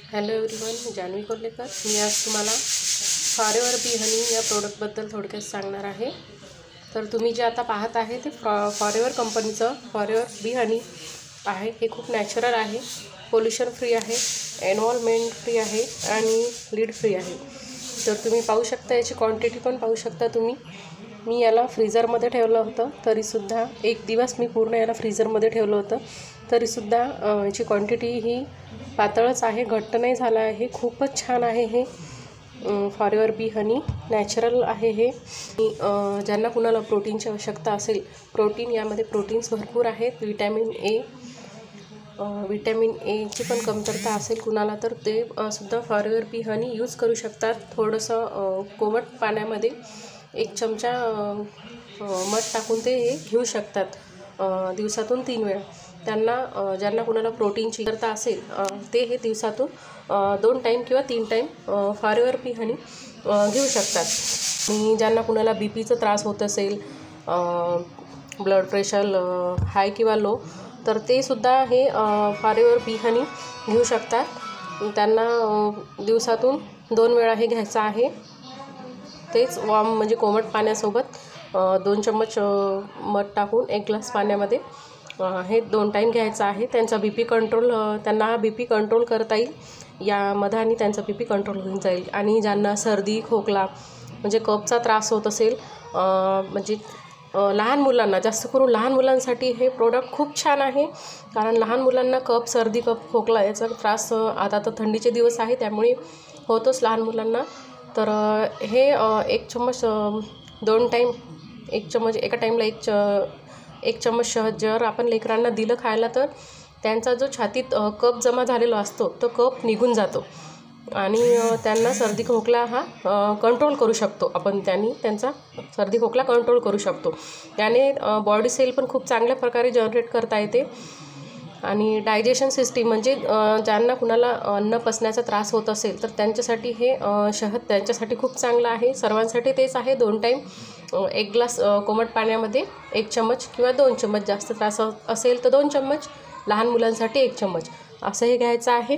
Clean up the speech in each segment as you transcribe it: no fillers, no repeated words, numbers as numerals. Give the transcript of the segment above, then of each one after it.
Hello everyone, मी जान्हवी कोल्हेकर। मी आज तुम्हाला forever बी हनी या प्रोडक्टबद्दल थोडक्यात सांगणार आहे। तर तुम्ही जे आता पाहत आहे ते फॉरेवर कंपनीचं फॉरेवर बी हनी आहे। हे खूप नॅचरल आहे, पोल्युशन फ्री आहे, एन्व्हायरमेंट फ्री आहे आणि लीड फ्री आहे। तर तुम्ही पाहू शकता, याची क्वांटिटी पण पाहू शकता तुम्ही। मी याला फ्रीझरमध्ये ठेवलं होतं, तरीसुद्धा एक दिवस मी पूर्ण याला फ्रीझरमध्ये ठेवलं होतं, तरीसुद्धा याची क्वांटिटी ही पातळच आहे, घट्ट नाही झाला आहे। खूपच छान आहे हे फॉरेवर बी हनी, नॅचरल आहे हे। ज्यांना कुणाला प्रोटीनची आवश्यकता असेल, प्रोटीन यामध्ये प्रोटीन्स भरपूर आहेत, विटॅमिन एची पण कमतरता असेल कुणाला, तर ते सुद्धा फॉरेवर बी हनी यूज करू शकतात। थोडंसं कोमट पाण्यामध्ये 1 चमचा मध टाकून ते हे घेऊ शकतात दिवसातून 3 वेळा। त्यांना ज्यांना कुणाला प्रोटीनची गरज असेल ते हे दिवसातून 2 टाईम किंवा 3 टाईम फॉरेवर बी हनी घेऊ शकतात। आणि ज्यांना कुणाला बीपीचा त्रास होत असेल, ब्लड प्रेशर हाय किंवा लो, तर ते सुद्धा हे फॉरेवर बी हनी घेऊ शकतात। त्यांना दिवसातून 2 वेळा हे घ्यायचं आहे। तेच वॉर्म म्हणजे कोमट पाण्यासोबत 2 चम्मच मध टाकून 1 ग्लास पाण्यामध्ये हे 2 टाईम घ्यायचं आहे। त्यांचा बीपी कंट्रोल, त्यांना बीपी कंट्रोल करता येईल या मधाने, त्यांचा बीपी कंट्रोल होऊन जाईल। आणि ज्यांना सर्दी खोकला म्हणजे कफचा त्रास होत असेल, म्हणजे लहान मुलांना, जास्त करून लहान मुलांसाठी हे प्रोडक्ट खूप छान आहे। कारण लहान मुलांना कफ, सर्दी, कफ, खोकला याचा त्रास आता तर थंडीचे दिवस आहे त्यामुळे होतोच लहान मुलांना। तर हे 1 चम्मच 2 टाईम 1 चम्मच एका टाईमला 1 चम्मच शहद जर आपण लेकरांना दिलं खायला, तर त्यांचा जो छातीत कफ जमा झालेला असतो तो कफ निघून जातो आणि त्यांना सर्दी खोकला हा कंट्रोल करू शकतो आपण। त्यांचा सर्दी खोकला कंट्रोल करू शकतो। त्याने बॉडी सेल पण खूप चांगल्या प्रकारे जनरेट करता येते। आणि डायजेशन सिस्टीम म्हणजे ज्यांना कुणाला अन्न पचण्याचा त्रास होत असेल, तर त्यांच्यासाठी हे शहद त्यांच्यासाठी खूप चांगलं आहे। सर्वांसाठी तेच आहे। 2 टाईम 1 ग्लास कोमट पाण्यामध्ये 1 चम्मच किंवा 2 चम्मच, जास्त त्रास असेल तर 2 चम्मच, लहान मुलांसाठी 1 चम्मच असं हे घ्यायचं आहे।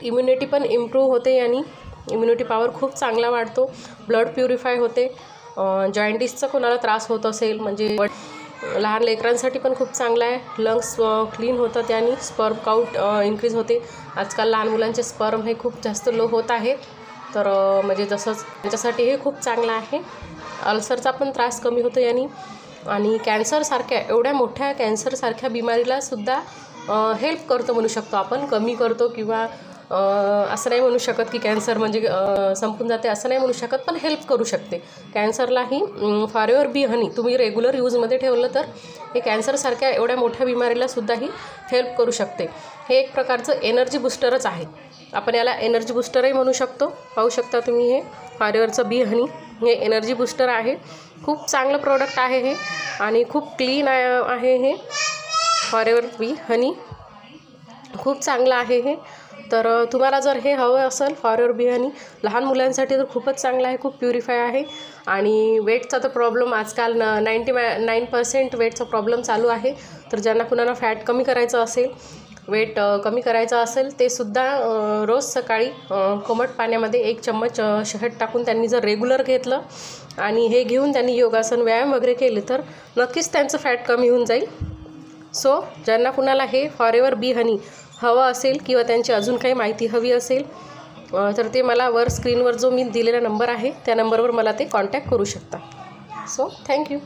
इम्युनिटी पण इम्प्रूव्ह होते आणि इम्युनिटी पॉवर खूप चांगला वाढतो, ब्लड प्युरिफाय होते। जॉईंटिसचा कोणाला त्रास होत असेल, म्हणजे लहान लेकरांसाठी पण खूप चांगलं आहे। लंग्स क्लीन होतं त्याने, स्पर्म काउंट इन्क्रीज होते। आजकाल लहान मुलांचे स्पर्म हे खूप जास्त लो होत आहेत, तर म्हणजे तसंच त्यांच्यासाठी हे खूप चांगलं आहे। अल्सरचा पण त्रास कमी होतो याने। आणि कॅन्सरसारख्या एवढ्या मोठ्या कॅन्सरसारख्या बिमारीला सुद्धा हेल्प करतो म्हणू शकतो आपण, कमी करतो किंवा असं नाही म्हणू शकत की कॅन्सर म्हणजे संपून जाते, असं नाही म्हणू शकत, पण हेल्प करू शकते कॅन्सरलाही। फॉरेवर बी हनी तुम्ही रेग्युलर यूजमध्ये ठेवलं तर हे कॅन्सरसारख्या एवढ्या मोठ्या बिमारीलासुद्धाही हेल्प करू शकते। हे एक प्रकारचं एनर्जी बूस्टरच आहे, आपण याला एनर्जी बूस्टरही म्हणू शकतो। पाहू शकता तुम्ही हे फॉरेवरचं बी हनी, हे एनर्जी बूस्टर आहे। खूप चांगलं प्रोडक्ट आहे हे आणि खूप क्लीन आहे हे फॉरेवर बी हनी, खूप चांगलं आहे हे। तर तुम्हाला जर हे हवं असेल फॉरेवर बी हनी, लहान मुलांसाठी तर खूपच चांगलं आहे, खूप प्युरिफाय आहे। आणि वेटचा तर प्रॉब्लेम आजकाल 99% वेटचा प्रॉब्लेम चालू आहे। तर ज्यांना कुणाला फॅट कमी करायचं असेल, वेट कमी करायचं असेल, ते सुद्धा रोज सकाळी कोमट पाण्यामध्ये 1 चम्मच शहद टाकून त्यांनी जर रेग्युलर घेतलं आणि हे घेऊन त्यांनी योगासन, व्यायाम वगैरे केले, तर नक्कीच त्यांचं फॅट कमी होऊन जाईल। सो ज्यांना कुणाला हे फॉरेवर बी हनी हवं असेल किंवा त्यांची अजून काही माहिती हवी असेल, तर ते मला स्क्रीनवर जो मी दिलेला नंबर आहे त्या नंबरवर मला ते कॉन्टॅक्ट करू शकता। So thank you.